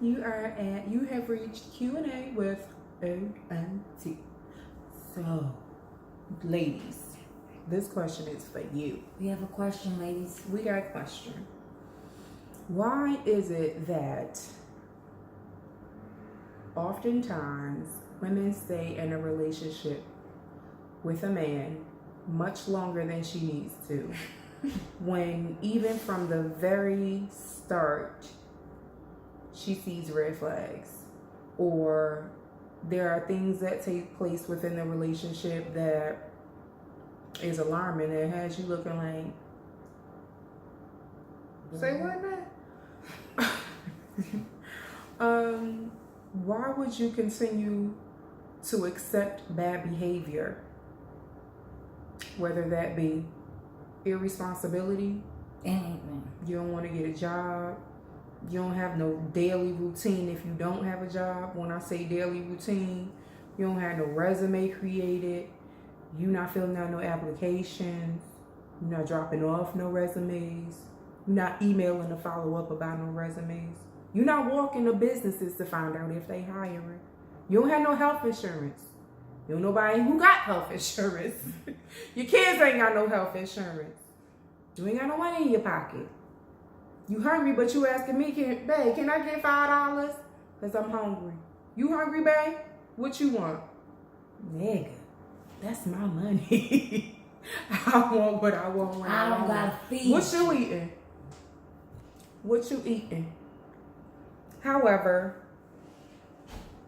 You have reached Q&A with OMT. So, ladies, this question is for you. We have a question, ladies. We got a question. Why is it that oftentimes women stay in a relationship with a man much longer than she needs to, when even from the very start she sees red flags, or there are things that take place within the relationship that is alarming and has you looking like, say what now? Why would you continue to accept bad behavior, whether that be irresponsibility, Anything. you don't want to get a job, you don't have no daily routine if you don't have a job. When I say daily routine, you don't have no resume created, you're not filling out no applications, you're not dropping off no resumes, you're not emailing to follow up about no resumes, you're not walking to businesses to find out if they hiring, you don't have no health insurance, you don't know nobody who got health insurance, your kids ain't got no health insurance, you ain't got no money in your pocket. You hungry, but you asking me, babe, can I get $5? Because I'm hungry. You hungry, babe? What you want? Nigga, that's my money. I want what I want when I don't gotta feed. What you eating? What you eating? However,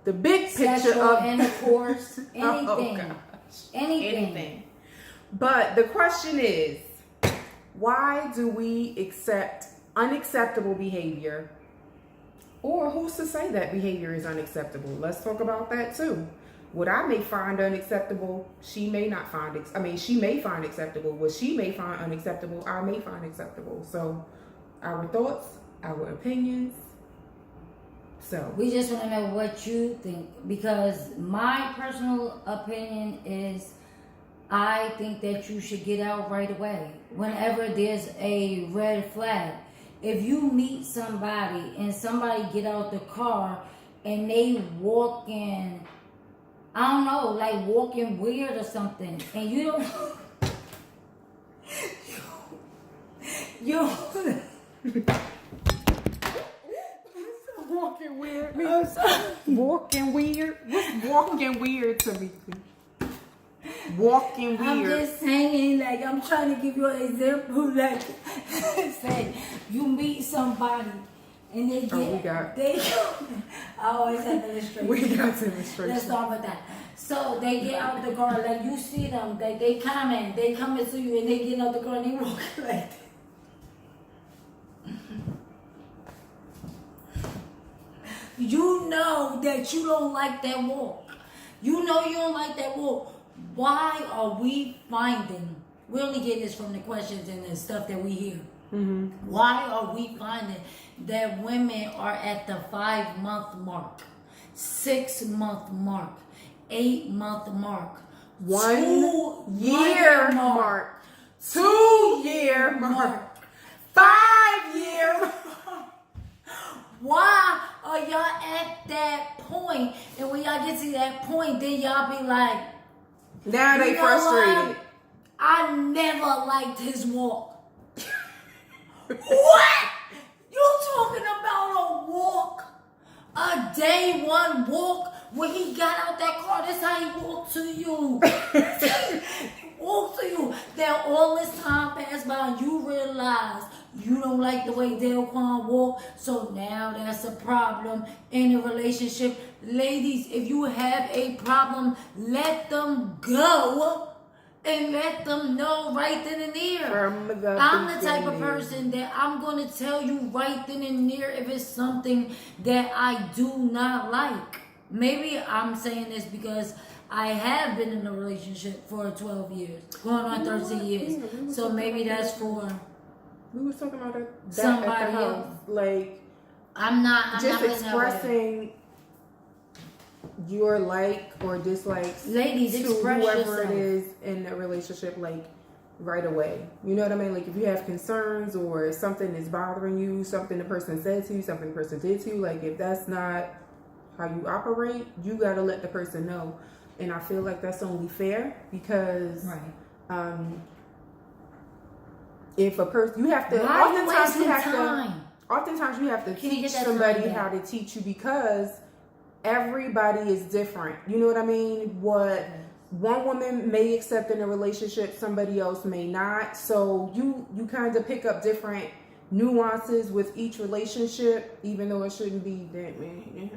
the big picture Sexual of intercourse, anything. Oh, gosh. Anything. But the question is, why do we accept unacceptable behavior? Or who's to say that behavior is unacceptable? Let's talk about that too. What I may find unacceptable, she may not find she may find acceptable. What she may find unacceptable, I may find acceptable. So our thoughts, our opinions. So We just want to know what you think, because my personal opinion is I think that you should get out right away whenever there's a red flag. If you meet somebody and somebody get out the car and they walking, I don't know, like walking weird or something, and you don't, you walking weird. Walking weird. What's walking weird to me? Walking weird. I'm just saying, like, I'm trying to give you an example, like, say, you meet somebody, and they get, I always have to illustrate. We got illustration. Let's start with that. So, they get out the car, like, you see them, they coming to you, and they get out the car, and they walk like that. You know that you don't like that walk. You know you don't like that walk. Why are we finding, we only get this from the questions and the stuff that we hear. Mm-hmm. Why are we finding that women are at the 5-month mark, 6-month mark, 8-month mark, 1 year mark, 2 year mark, 5 year mark? Why are y'all at that point? And when y'all get to that point, then y'all be like, now they frustrated. I never liked his walk. What? You talking about a walk? A day one walk when he got out that car? That's how he walked to you. He walked to you. Then all this time passed by and you realize you don't like the way Delquan walk, so now that's a problem in a relationship. Ladies, if you have a problem, let them go and let them know right then and there. I'm the type of person that I'm going to tell you right then and there if it's something that I do not like. Maybe I'm saying this because I have been in a relationship for 12 years, going on 13 years. So maybe that's for... We was talking about that somebody at the house. else. Like, I'm not expressing your like or dislikes ladies, to express whoever yourself. it is in a relationship. Like, right away. You know what I mean? Like if you have concerns or something is bothering you, something the person said to you, something the person did to you, like if that's not how you operate, you got to let the person know. And I feel like that's only fair because if a person, you have to, oftentimes you have to teach somebody how to teach you because everybody is different. You know what I mean? What one woman may accept in a relationship, somebody else may not. So you kind of pick up different nuances with each relationship, even though it shouldn't be that many.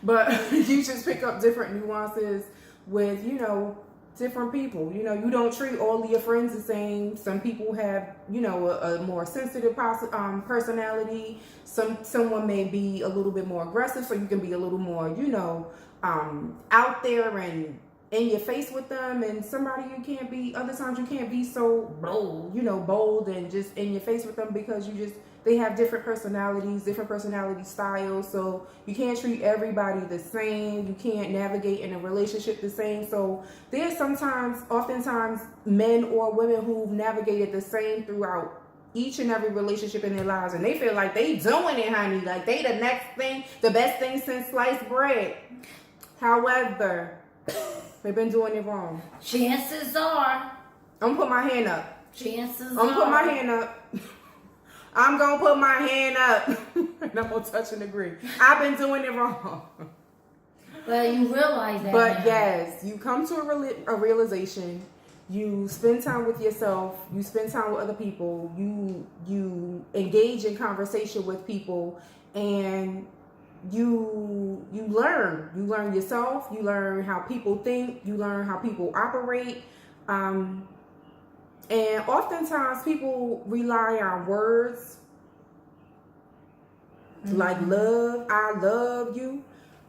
But you just pick up different nuances with, you know, different people. You know, you don't treat all of your friends the same. Some people have, you know, a more sensitive personality. Someone may be a little bit more aggressive, so you can be a little more, you know, out there and in your face with them. And somebody you can't be, other times you can't be so bold, you know, bold and just in your face with them because they have different personalities, different personality styles. So you can't treat everybody the same. You can't navigate in a relationship the same. So there's oftentimes men or women who've navigated the same throughout each and every relationship in their lives. And they feel like they doing it, honey. Like they the next thing, the best thing since sliced bread. However, they've been doing it wrong. Chances are. I'm gonna put my hand up. Chances I'm gonna put my hand up. I'm gonna put my hand up. And I'm gonna touch and agree. I've been doing it wrong. But you realize that. But now. yes, you come to a realization. You spend time with yourself. You spend time with other people. You engage in conversation with people, and you learn. You learn yourself. You learn how people think. You learn how people operate. And oftentimes people rely on words like love. I love you.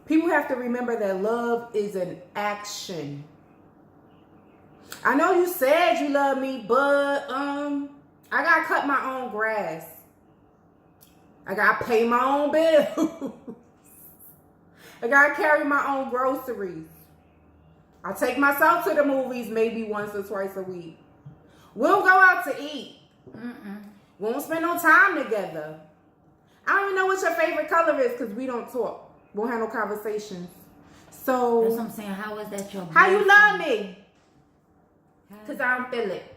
People have to remember that love is an action. I know you said you love me, but I gotta cut my own grass. I gotta pay my own bills. I gotta carry my own groceries. I take myself to the movies maybe once or twice a week. We'll go out to eat. We won't spend no time together. I don't even know what your favorite color is because we don't talk. We won't have no conversations. So that's what I'm saying. How is that your boyfriend? How you love me? Because I don't feel it.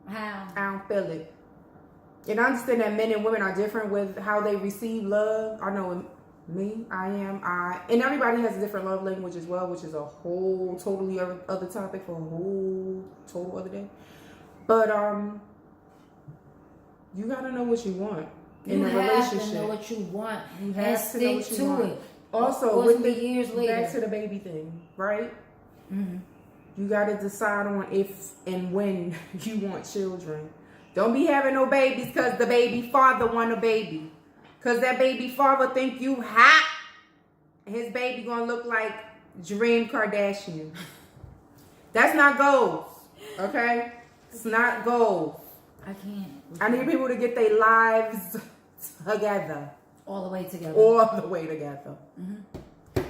How? I don't feel it. And I understand that men and women are different with how they receive love. I know me, and everybody has a different love language as well, which is a whole totally other topic for a whole total other day. But you gotta know what you want in a relationship. You have to know what you want and stick to it. Also, with the years later, back to the baby thing, right? You gotta decide on if and when you want children. Don't be having no babies because the baby father want a baby. Because that baby father think you hot. And his baby gonna look like Dream Kardashian. That's not goals. Okay? It's not goals. I can't. I need people to get their lives together. All the way together. All the way together.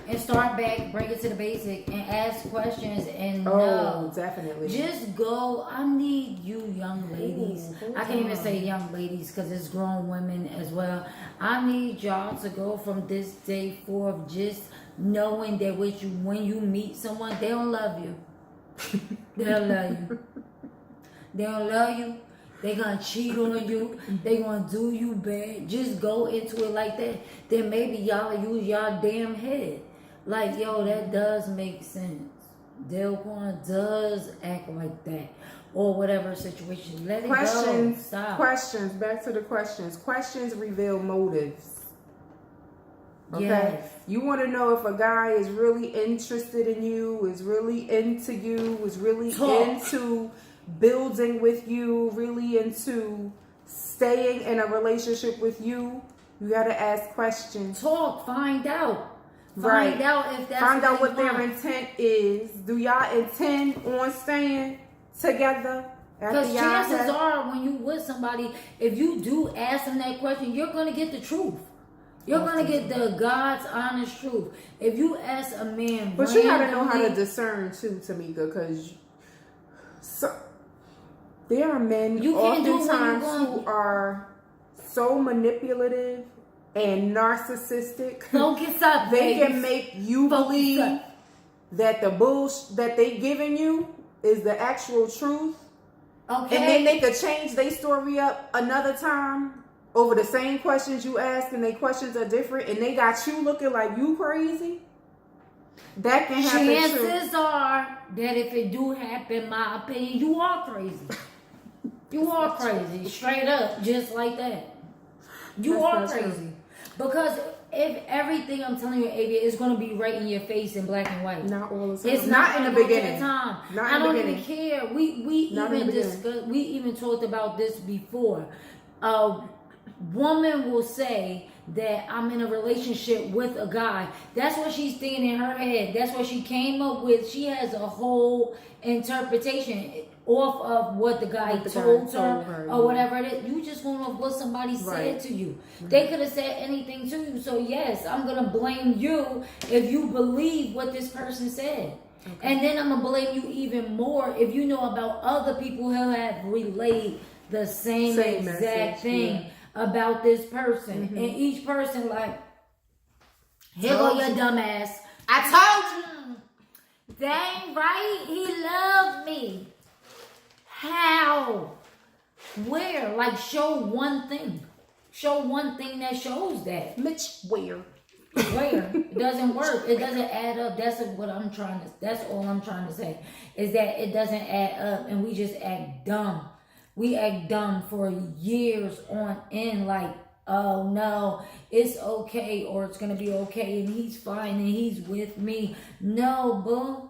And start back, bring it to the basic, and ask questions and know. Definitely. Just go. I need you, young ladies. I can't even say young ladies because it's grown women as well. I need y'all to go from this day forth just knowing that when you meet someone, they don't love you. They don't love you. They don't love you. They gonna cheat on you. They gonna do you bad. Just go into it like that. Then maybe y'all use y'all damn head. Like, yo, that does make sense. Delquan does act like that. Or whatever situation. Let it go. Stop. Questions. Back to the questions. Questions reveal motives. Okay? Yes. You want to know if a guy is really interested in you, is really into you, is really into building with you, really into staying in a relationship with you. You got to ask questions. Talk. Find out. Right. Find out if that's Find out what their their intent is. Do y'all intend on staying together? Because chances are when you with somebody, if you do ask them that question, you're going to get the truth. You're going to get the God's honest truth. If you ask a man, but you got to know how to discern too, Tamika, because There are men You can't do it when you're oftentimes going- who are so manipulative and narcissistic. Focus up, They baby. can make you Focus believe up. that the bullshit that they giving you is the actual truth. Okay. And then they could change their story up another time over the same questions you ask, and their questions are different, and they got you looking like you crazy. That can happen too. Chances are that if it do happen, my opinion, you are crazy. You are crazy, straight up, just like that. You That's are not true. crazy. Because if everything I'm telling you, Avia, is going to be right in your face in black and white. Not all the time. It's not in the most of beginning. Time. Not I in the don't beginning. even care. We Not in even the beginning. discussed. We even talked about this before. A woman will say that I'm in a relationship with a guy. That's what she's thinking in her head. That's what she came up with. She has a whole interpretation off of what the guy told her or whatever it is. You just going off what somebody said to you. They could have said anything to you. So yes, I'm gonna blame you if you believe what this person said. Okay. And then I'm gonna blame you even more if you know about other people who have relayed the same exact message, thing about this person. And each person like, here go your dumb ass. I told you. Dang right, he loved me. How? Where? Like, show one thing. Show one thing that shows that. Mitch, where? Where? It doesn't work. It doesn't add up. That's what I'm trying to. That's all I'm trying to say. Is that it doesn't add up, and we just act dumb. We act dumb for years on end. Like, oh no, it's okay, or it's gonna be okay, and he's fine, and he's with me. No, boo.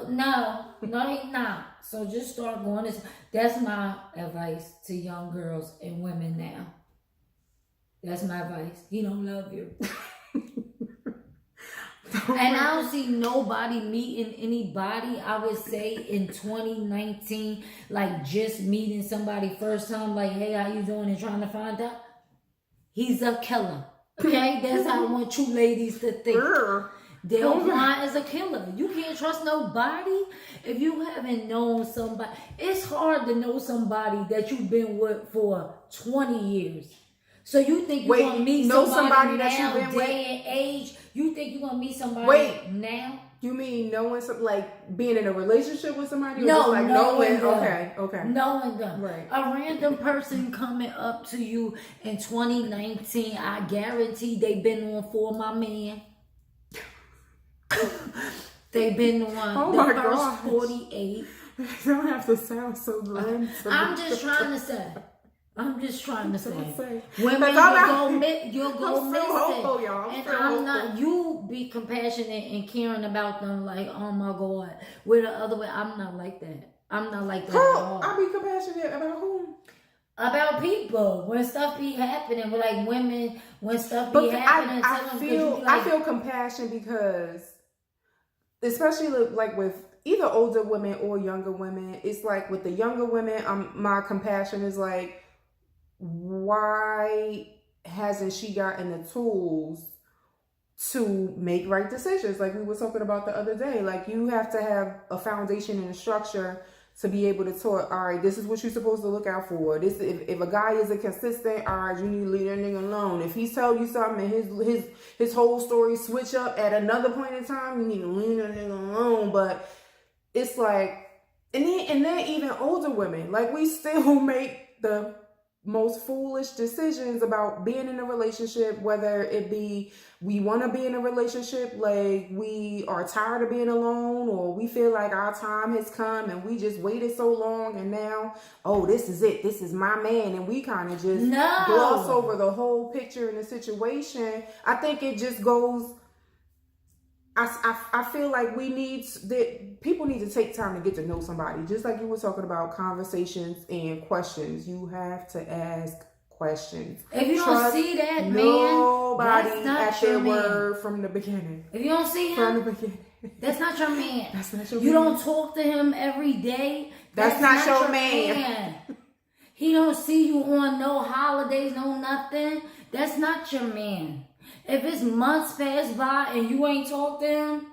No, he's not. So just start going this. That's my advice to young girls and women now. That's my advice. He don't love you. And I don't see nobody meeting anybody, I would say, in 2019, like just meeting somebody first time, like, hey, how you doing, and trying to find out. He's a killer. Okay? That's how I want you ladies to think. Delphine is a killer. You can't trust nobody if you haven't known somebody. It's hard to know somebody that you've been with for 20 years. So you think you're going to meet somebody now, that you've been day and age? You think you're going to meet somebody now? You mean knowing some, like being in a relationship with somebody? Or No, just like knowing them. Okay. Knowing them. Right. A random person coming up to you in 2019, I guarantee they've been on For My Man. They've been on the first 48. You don't have to sound so grim. I'm just trying to say. Women, you'll go missing. Hopeful, y'all. And I'm not, you be compassionate and caring about them like, oh my God. With the other way, I'm not like that. I'm not like that at all. I'll be compassionate about whom? About people. When stuff be happening, with like women, when stuff be happening. I feel compassion because, especially like with either older women or younger women, it's like with the younger women, my compassion is like, why hasn't she gotten the tools to make right decisions? Like we were talking about the other day. Like you have to have a foundation and a structure to be able to talk, all right, this is what you're supposed to look out for. This, if a guy isn't consistent, all right, you need to leave that nigga alone. If he's telling you something and his whole story switch up at another point in time, you need to leave that nigga alone. But it's like, and then even older women, like we still make the most foolish decisions about being in a relationship, whether it be we want to be in a relationship, like we are tired of being alone, or we feel like our time has come and we just waited so long and now, oh, this is it, this is my man, and we kind of just gloss over the whole picture and the situation. I think it just goes, I feel like people need to take time to get to know somebody. Just like you were talking about conversations and questions. You have to ask questions. If you don't see that man, nobody at their word from the beginning. If you don't see him from the beginning, that's not your man. That's not your man. You man. don't talk to him every day. That's not your man. He don't see you on no holidays, no nothing. That's not your man. If it's months pass by and you ain't talked to him,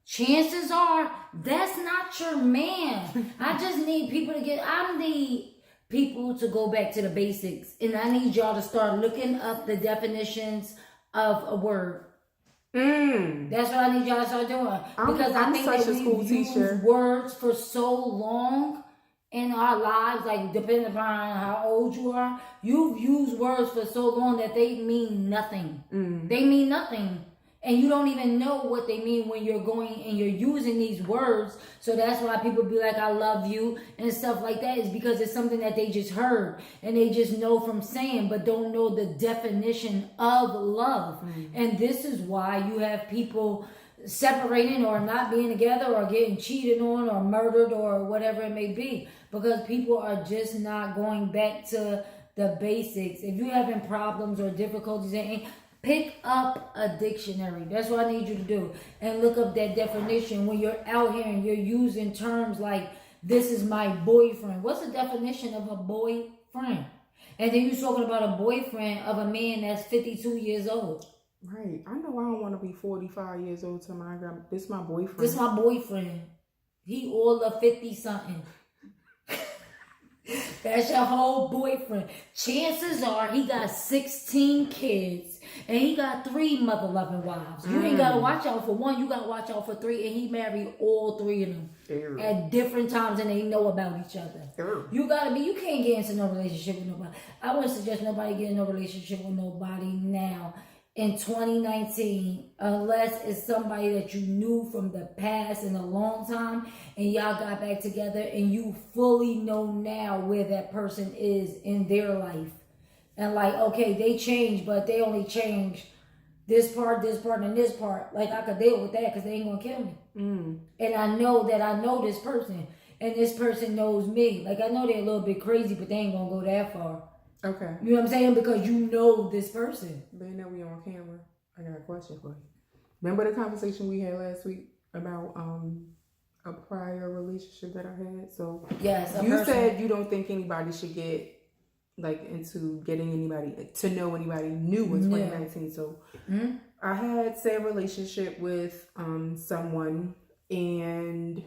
chances are that's not your man. I need people to go back to the basics. And I need y'all to start looking up the definitions of a word. That's what I need y'all to start doing. Because I think that we use words for so long in our lives, like depending upon how old you are, you've used words for so long that they mean nothing. They mean nothing. And you don't even know what they mean when you're going and you're using these words. So that's why people be like, I love you and stuff like that, is because it's something that they just heard and they just know from saying, but don't know the definition of love. And this is why you have people separating or not being together or getting cheated on or murdered or whatever it may be, because people are just not going back to the basics. If you're having problems or difficulties, pick up a dictionary. That's what I need you to do. And look up that definition. When you're out here and you're using terms like, this is my boyfriend. What's the definition of a boyfriend? And then you're talking about a boyfriend of a man that's 52 years old. Right. I know I don't want to be 45 years old to my grandma. This is my boyfriend. This is my boyfriend. He all of 50-something. That's your whole boyfriend. Chances are he got 16 kids and he got 3 mother-loving wives. You ain't got to watch out for one. You got to watch out for 3. And he married all 3 of them at different times, and they know about each other. You can't get into no relationship with nobody. I wouldn't suggest nobody get in no relationship with nobody now in 2019, unless it's somebody that you knew from the past in a long time and y'all got back together and you fully know now where that person is in their life. And like, okay, they changed, but they only changed this part, and this part. Like, I could deal with that because they ain't gonna kill me. And I know that I know this person and this person knows me. Like, I know they're a little bit crazy, but they ain't gonna go that far. Okay. You know what I'm saying? Because you know this person. Being that we on camera, I got a question for you. Remember the conversation we had last week about a prior relationship that I had? So yes, you said you don't think anybody should get like into getting anybody to know anybody new in 2019. So I had said relationship with someone and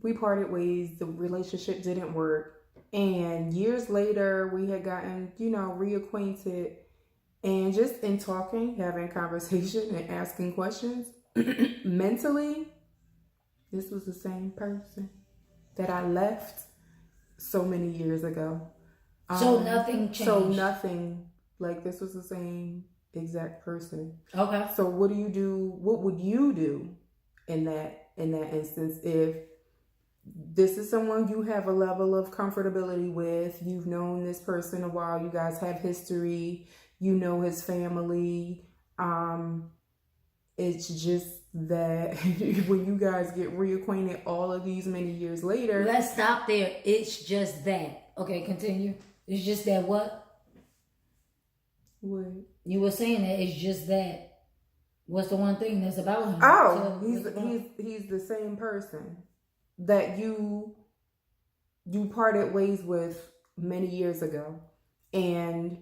we parted ways. The relationship didn't work. And years later, we had gotten, reacquainted, and just in talking, having conversation and asking questions, mentally, this was the same person that I left so many years ago. So nothing changed. So nothing, like this was the same exact person. Okay. So what do you do? What would you do in that instance if this is someone you have a level of comfortability with, you've known this person a while, you guys have history, you know his family, it's just that when you guys get reacquainted all of these many years later. Let's stop there. It's just that. Okay, continue. It's just that what? What? You were saying that it's just that. What's the one thing that's about him? Oh, he's the same person that you parted ways with many years ago. And,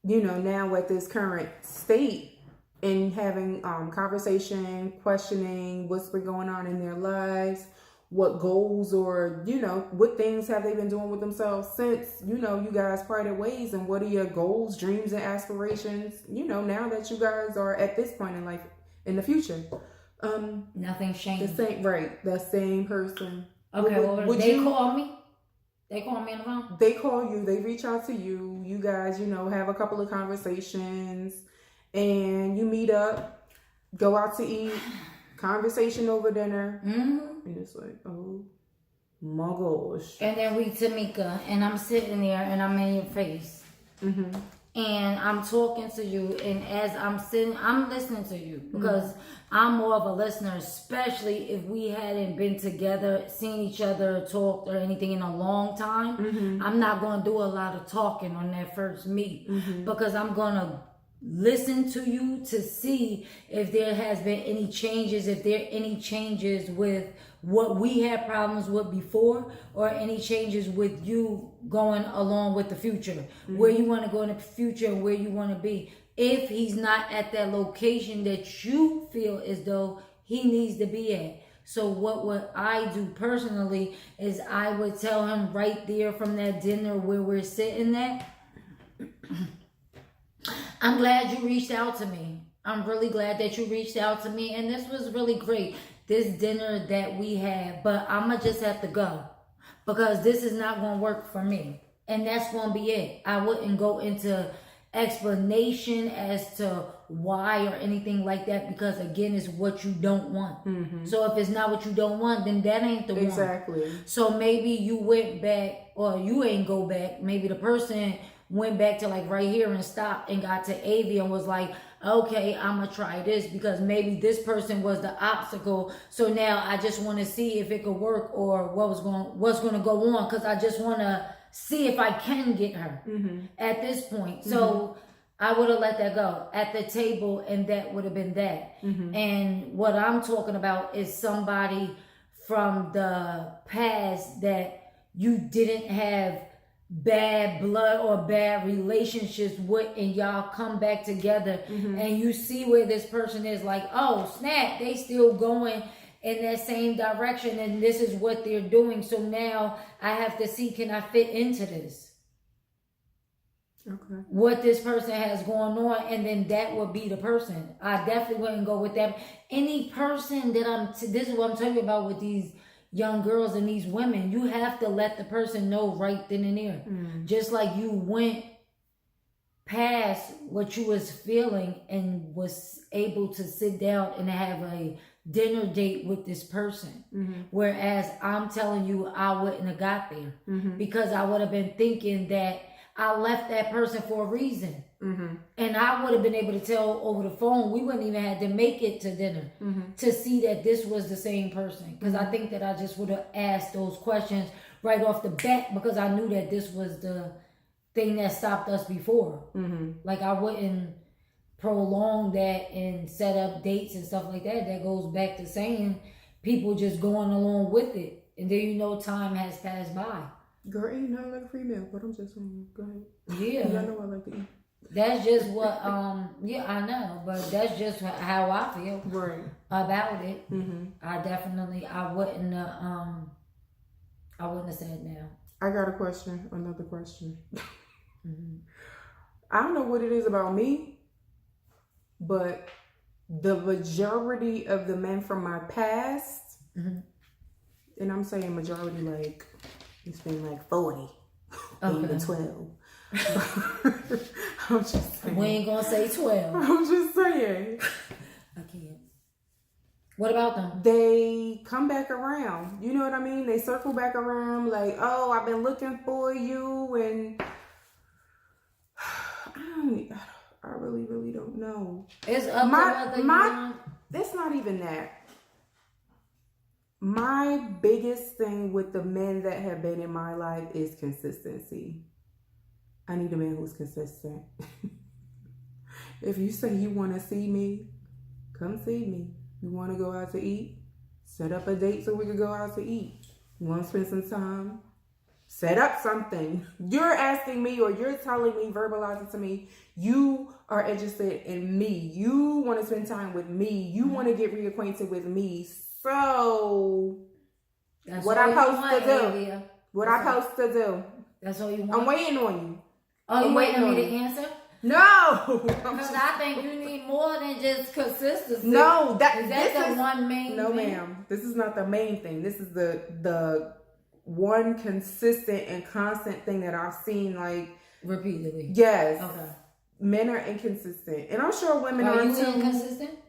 now at this current state and having conversation, questioning what's been going on in their lives, what goals or, what things have they been doing with themselves since, you guys parted ways, and what are your goals, dreams, and aspirations, now that you guys are at this point in life in the future. Nothing's changed. That same person. Okay, would they call me? They call me on the phone? They call you, they reach out to you, you guys, have a couple of conversations, and you meet up, go out to eat, conversation over dinner, and it's like, oh my gosh. And then we Tamika, and I'm sitting there, and I'm in your face. And I'm talking to you, and as I'm sitting, I'm listening to you because I'm more of a listener, especially if we hadn't been together, seen each other, talked or anything in a long time. I'm not going to do a lot of talking on that first meet because I'm going to listen to you to see if there has been any changes, if there are any changes with what we had problems with before, or any changes with you going along with the future, where you want to go in the future, where you want to be. if he's not at that location that you feel as though he needs to be at. So what would I do personally is I would tell him right there from that dinner where we're sitting at, I'm glad you reached out to me. I'm really glad that you reached out to me, and this was really great, this dinner that we had, but I'm going to just have to go because this is not going to work for me. And that's going to be it. I wouldn't go into explanation as to why or anything like that because, again, it's what you don't want. Mm-hmm. So if it's not what you don't want, then that ain't the one. Exactly. So maybe you went back, or you ain't go back. Maybe the person went back to like right here and stopped and got to Avi and was like, okay, I'm gonna try this because maybe this person was the obstacle. So now I just want to see if it could work or what's going to go on, because I just want to see if I can get her at this point. So I would have let that go at the table, and that would have been that. And what I'm talking about is somebody from the past that you didn't have bad blood or bad relationships with, and y'all come back together and you see where this person is like, oh snap, they still going in that same direction and this is what they're doing. So now I have to see, can I fit into this? Okay. What this person has going on, and then that would be the person. I definitely wouldn't go with that. Any person that this is what I'm talking about with these young girls and these women, you have to let the person know right then and there. Just like you went past what you was feeling and was able to sit down and have a dinner date with this person. Whereas I'm telling you, I wouldn't have got there because I would have been thinking that I left that person for a reason. And I would have been able to tell over the phone. We wouldn't even have to make it to dinner to see that this was the same person. Because I think that I just would have asked those questions right off the bat because I knew that this was the thing that stopped us before. Like I wouldn't prolong that and set up dates and stuff like that. That goes back to saying people just going along with it. And then you know time has passed by. Girl, ain't nothing like a free meal, but I'm just saying, go ahead. Yeah. Y'all know I like to eat. That's just what, yeah, I know, but that's just how I feel about it. I wouldn't have said now. I got another question. I don't know what it is about me, but the majority of the men from my past, and I'm saying majority like, it's been like 40, even 12. I'm just saying. We ain't gonna say 12. I'm just saying. I can't. What about them? They come back around. You know what I mean? They circle back around like, oh, I've been looking for you, and I really don't know. It's up to whether it's not even that. My biggest thing with the men that have been in my life is consistency. I need a man who's consistent. If you say you want to see me, come see me. You want to go out to eat? Set up a date so we can go out to eat. You want to spend some time? Set up something. You're asking me, or you're telling me, verbalizing to me, you are interested in me. You want to spend time with me. You want to get reacquainted with me. So, that's what I'm supposed to do? What I'm supposed to do? That's all you want? I'm waiting on you. Oh, you waiting on me to answer? No! Because I think you need more than just consistency. No, is that the one main no, thing? ma'am. This is not the main thing. This is the one consistent and constant thing that I've seen, like, repeatedly. Yes. Okay. Men are inconsistent. And I'm sure women are you too. inconsistent?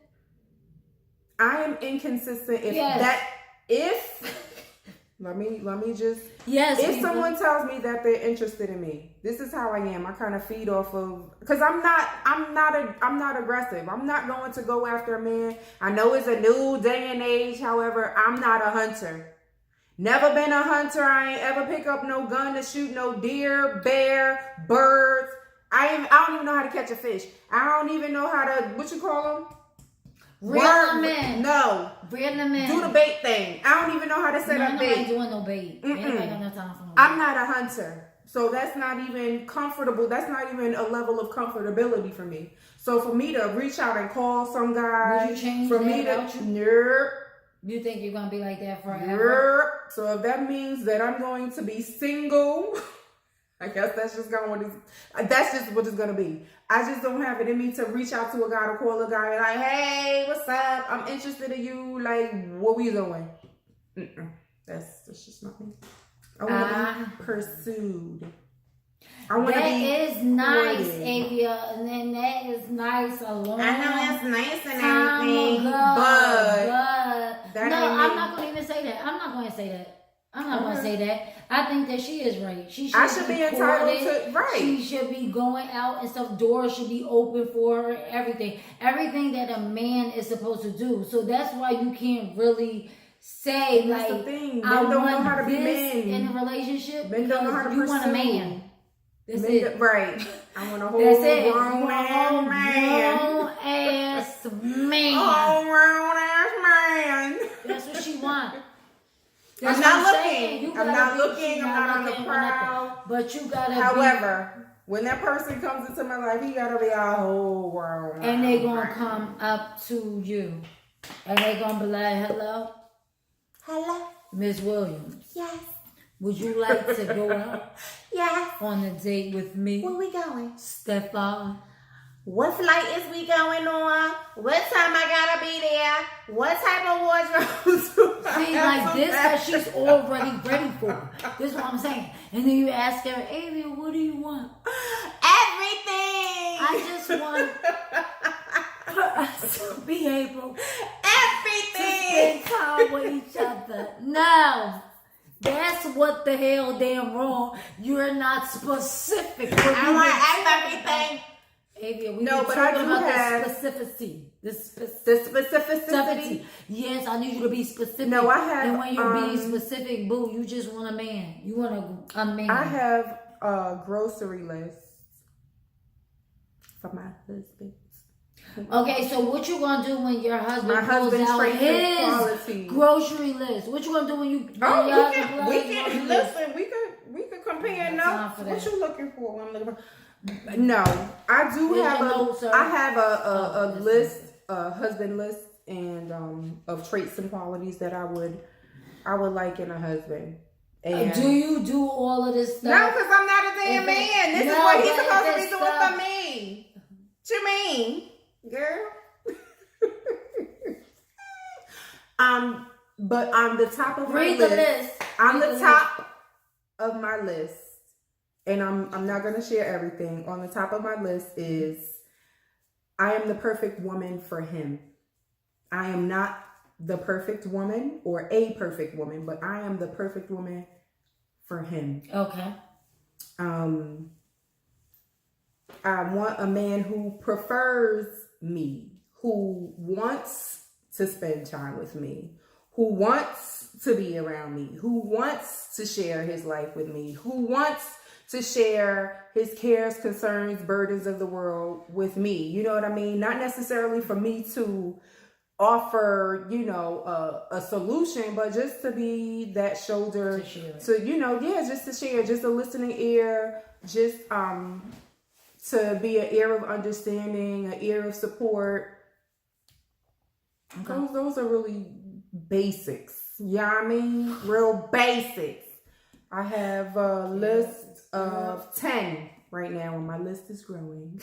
I am inconsistent let me just if someone tells me that they're interested in me, this is how I am. I kind of feed off of, because I'm not aggressive. I'm not going to go after a man. I know it's a new day and age, however, I'm not a hunter. Never been a hunter. I ain't ever pick up no gun to shoot no deer, bear, birds. I don't even know how to catch a fish. I don't even know how to, what you call them? Reel them in. No. Reel them in. Do the bait thing. I don't even know how to set up bait. Ain't doing no bait. Ain't got no time for no bait. I'm not a hunter. So that's not even comfortable. That's not even a level of comfortability for me. So for me to reach out and call some guy, would you change for that me about to, you? You think you're gonna be like that forever? So if that means that I'm going to be single, I guess that's just what it's gonna be. I just don't have it in me to reach out to a guy, to call a guy like, hey, what's up? I'm interested in you. Like, what we doing? That's just not me. I want to be pursued. I want to be. That is nice, courted. Avia, and then that is nice alone. I know it's nice and everything, but no, I'm not going to even say that. I'm not going to say that. I think that she is right. I should be entitled to, right. She should be going out and stuff. Doors should be open for her. Everything that a man is supposed to do. So that's why you can't really say that's like, the thing. I don't know want how to be this men in a relationship. Men don't know how to you pursue. want a man. That's it. Right. I want a whole That's it. grown ass man. Grown ass man. Oh, grown ass man. That's what she wants. I'm not looking. I'm not on the prowl. But you gotta. However, when that person comes into my life, he gotta be a whole grown. And they gonna come up to you, and they gonna be like, "Hello, Miss Williams. Yes. Would you like to go out Yes. on a date with me, Where we going? Stefan?" What flight is we going on? What time I gotta be there? What type of wardrobe do I See, have like to this, pack? that she's already ready for. This is what I'm saying. And then you ask her, Avia, what do you want? Everything. I just want for us to be able to Everything. spend time with each other. No. That's what the hell damn wrong. You're not specific. I want everything. Avia, we No, were but I talking do about have the specificity. The specificity. Yes, I need you to be specific. No, I have. And when you're being specific, boo, you just want a man. You want a man. I have a grocery list for my husband. Okay, so what you gonna do when your husband My pulls husband's out straight his quality grocery list? What you gonna do when you? Oh, when your we husband can pulls out his grocery list? listen. We could compare Time notes. for What that. you looking for? I'm looking for. No, I do Here's have your a. notes, sir. I have a Oh, list, a husband list, and of traits and qualities that I would like in a husband. And Do you do all of this stuff? no, because I'm not a damn If man. This is no, what he's but supposed if to be it's doing stuff- for me. What you mean, girl? But on the top of my Read the list, list. on Read the the top of my list, and I'm not gonna share everything. On the top of my list is I am the perfect woman for him. I am not the perfect woman or a perfect woman, but I am the perfect woman for him. Okay. I want a man who prefers me, who wants to spend time with me, who wants to be around me, who wants to share his life with me, who wants to share his cares, concerns, burdens of the world with me. You know what I mean? Not necessarily for me to offer, a solution, but just to be that shoulder just to share, just a listening ear, just to be an ear of understanding, an ear of support. Okay. Those are really basics. Yeah, I mean, real basics. I have a list of 10 right now, and my list is growing.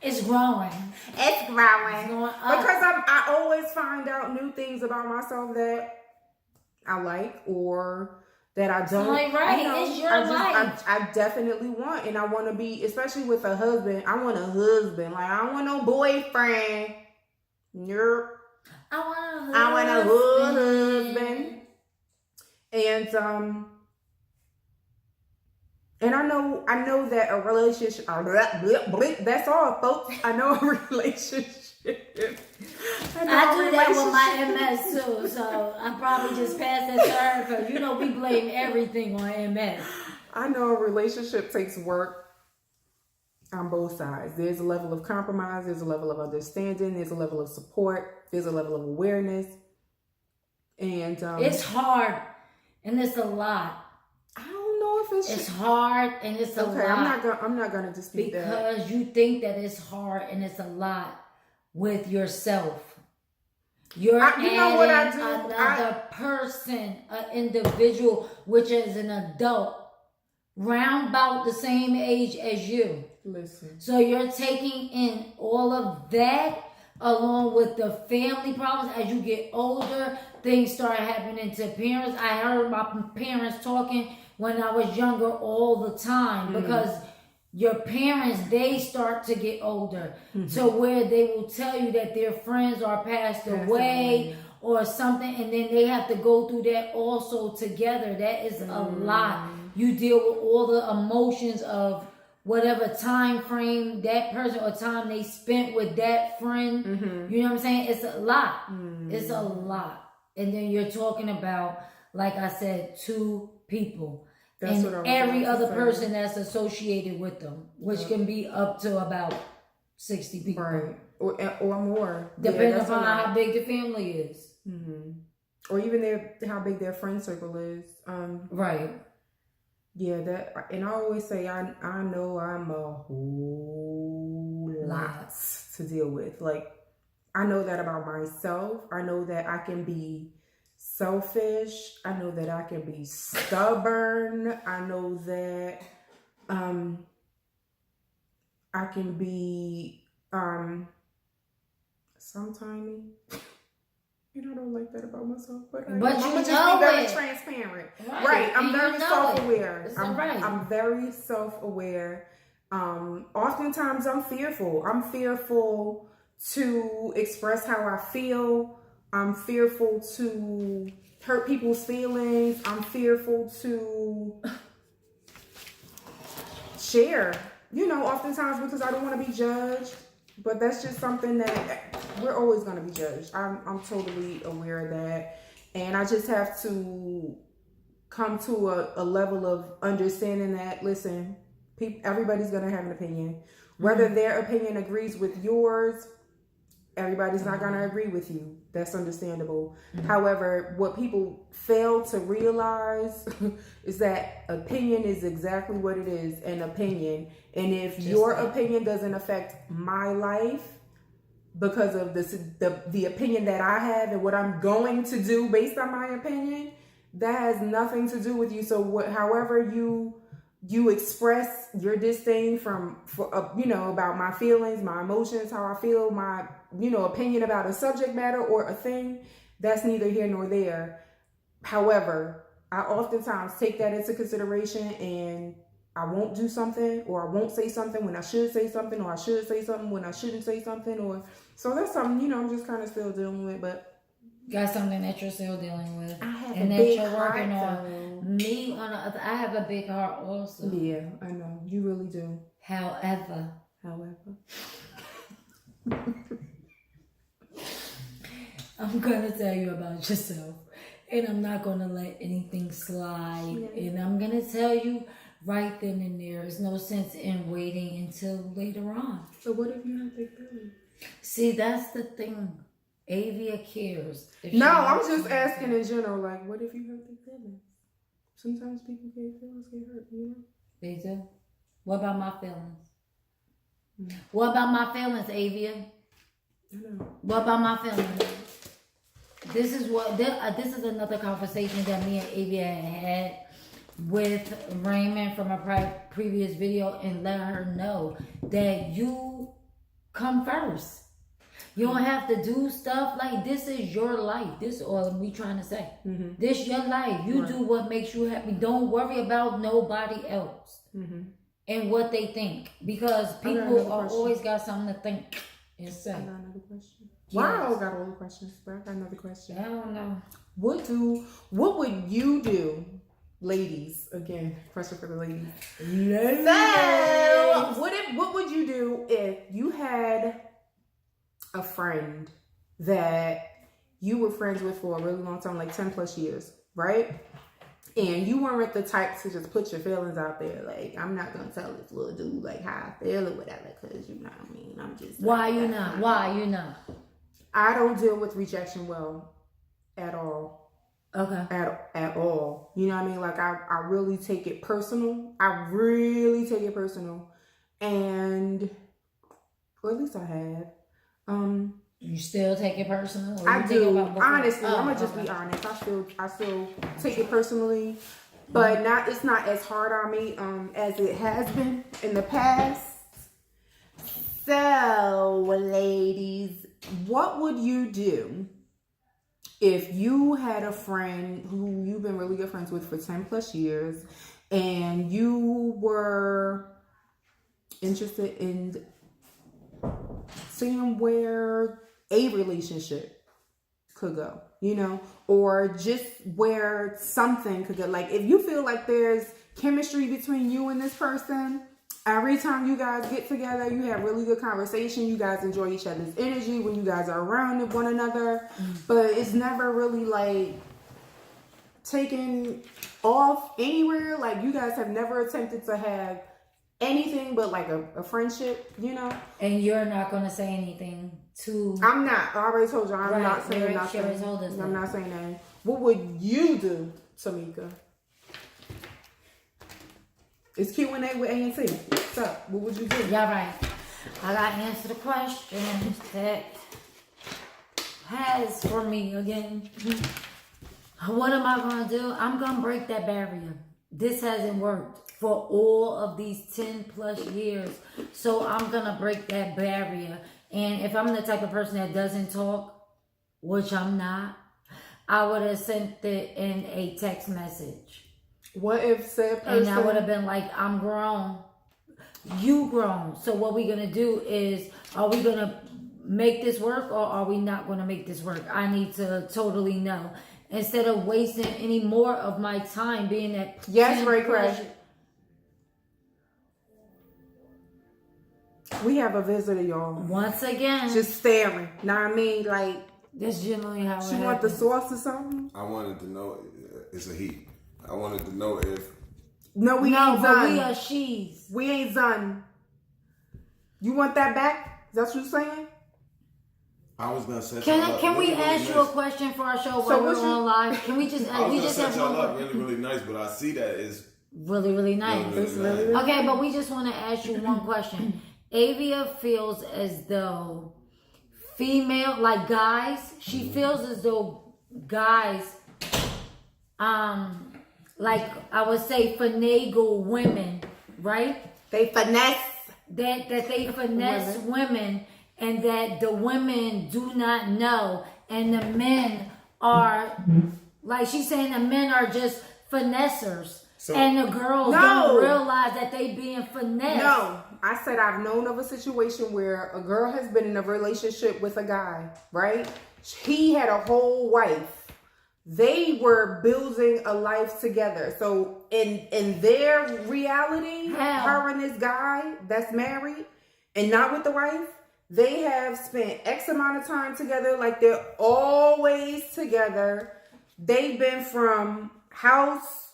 It's growing. It's growing. It's going up. Because I always find out new things about myself that I like or that I don't. Like, right, it's your life. I definitely want, and I want to be, especially with a husband. I want a husband. Like, I don't want no boyfriend. Nope. I want a husband. And I know that a relationship, that's all, folks. I know a relationship. I do that with my MS too, so I probably just pass that to her because we blame everything on MS. I know a relationship takes work on both sides. There's a level of compromise, there's a level of understanding, there's a level of support, there's a level of awareness. And it's hard and it's a lot. I don't know selfish. It's hard and it's a okay, lot. I'm not gonna dispute that. Because you think that it's hard and it's a lot with yourself. You're you know what I do? another person, an individual, which is an adult, round about the same age as you. Listen. So you're taking in all of that along with the family problems. As you get older, things start happening to parents. I heard my parents talking when I was younger all the time because your parents, they start to get older to where they will tell you that their friends are passed away or something, and then they have to go through that also together. That is a lot. You deal with all the emotions of whatever time frame that person or time they spent with that friend. You know what I'm saying? It's a lot. It's a lot. And then you're talking about, like I said, 2 people. That's and every other person that's associated with them, which can be up to about 60 people. Right. Or more. Depending upon how big the family is. Or even how big their friend circle is. Right. Yeah, and I always say I know I'm a whole lot to deal with. Like, I know that about myself. I know that I can be selfish. I know that I can be stubborn. I know that I can be sometimey. I don't like that about myself, but I'm just be very transparent. Right. I'm very self-aware. I'm very self-aware. Oftentimes I'm fearful. I'm fearful to express how I feel. I'm fearful to hurt people's feelings. I'm fearful to share, oftentimes because I don't want to be judged. But that's just something that we're always going to be judged. I'm totally aware of that. And I just have to come to a level of understanding that, listen, everybody's going to have an opinion. Whether their opinion agrees with yours, everybody's not going to agree with you. That's understandable. However, what people fail to realize is that opinion is exactly what it is, an opinion. And if your opinion doesn't affect my life because of the opinion that I have and what I'm going to do based on my opinion, that has nothing to do with you. So however you express your disdain about my feelings, my emotions, how I feel, my opinion about a subject matter or a thing, that's neither here nor there. However, I oftentimes take that into consideration and I won't do something, or I won't say something when I should say something, or I should say something when I shouldn't say something, so that's something, I'm just kind of still dealing with, but got something that you're still dealing with. I have and a that big you're working heart, on. Me on the other, I have a big heart also. Yeah, I know. You really do. However. I'm gonna tell you about yourself. And I'm not gonna let anything slide. Yeah. And I'm gonna tell you right then and there. There's no sense in waiting until later on. So what if you have big feelings? See, that's the thing. Avia cares. No, I'm just asking in general, like, what if you hurt their feelings? Sometimes people get feelings get hurt, They do. What about my feelings? What about my feelings, Avia? I know. What about my feelings? This is another conversation that me and Avia had with Raymond from a previous video, and let her know that you come first. You don't have to do stuff like this. Is your life. This is all we trying to say. This your life. You do what makes you happy. Don't worry about nobody else and what they think, because people always got something to think and say. I got another question. Wow, I got all the questions, but I got another question. I don't know. What would you do, ladies? Again, question for the ladies. So, what would you do if you had a friend that you were friends with for a really long time, like 10 plus years, right? And you weren't the type to just put your feelings out there, like, I'm not gonna tell this little dude like how I feel or whatever, because I'm just Why you not? I don't deal with rejection well at all. Okay. at all. You know what I mean? Like I really take it personal. I really take it personal. And or at least I have. You still take it personal? Or I you take it do. about before? Honestly, I'm gonna just okay. be honest. I still take it personally. But it's not as hard on me as it has been in the past. So, ladies, what would you do if you had a friend who you've been really good friends with for 10 plus years and you were interested in seeing where a relationship could go, you know, or just where something could go? Like, if you feel like there's chemistry between you and this person, every time you guys get together, you have really good conversation. You guys enjoy each other's energy when you guys are around one another. But it's never really like taken off anywhere. Like, you guys have never attempted to have anything but like a friendship, you know? And you're not going to say anything to... I'm not. I already told you. I'm not saying nothing. She already told us I'm that. not saying that. What would you do, Tamika? It's Q&A with A&T. What's up? What would you do? Yeah, right. I got to answer the question that has for me again. What am I going to do? I'm going to break that barrier. This hasn't worked for all of these 10 plus years. So I'm going to break that barrier. And if I'm the type of person that doesn't talk, which I'm not, I would have sent it in a text message. What if said person... And I would have been like, I'm grown. You grown. So what we going to do is, are we going to make this work or are we not going to make this work? I need to totally know. Instead of wasting any more of my time being that... Yes, Ray Crash. We have a visitor, y'all. Once again. Just staring. Know what I mean? Like... That's generally how she want the sauce or something? I wanted to know, it's a he. I wanted to know if... No, we no, ain't but done. we are she's. We ain't done. You want that back? Is that what you're saying? I was gonna set Can we ask you a question for our show while we're on live? Can we just... I was we gonna just set have y'all one up more. really nice, but I see that is... Really, really nice. Really nice. Okay, but we just want to ask you one question. Avia feels as though female, like guys, she feels as though guys, like I would say finagle women, right? They finesse. That they finesse women and that the women do not know and the men are, like she's saying the men are just finessers. So, and the girls don't realize that they being finessed. No, I said I've known of a situation where a girl has been in a relationship with a guy, right? He had a whole wife. They were building a life together. So in their reality, her and this guy that's married and not with the wife, they have spent X amount of time together. Like they're always together. They've been from house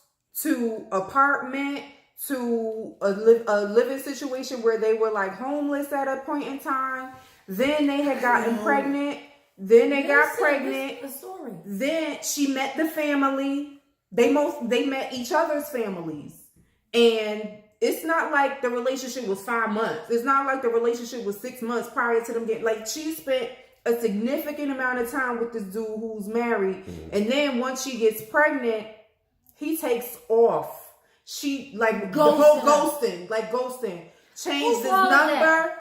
to apartment to a living situation where they were like homeless at a point in time. Then they had gotten pregnant. Then they got pregnant. Then she met the family. They met each other's families. And it's not like the relationship was 5 months. It's not like the relationship was 6 months prior to them getting, like she spent a significant amount of time with this dude who's married. And then once she gets pregnant, he takes off. She like the whole ghosting. Changed his number.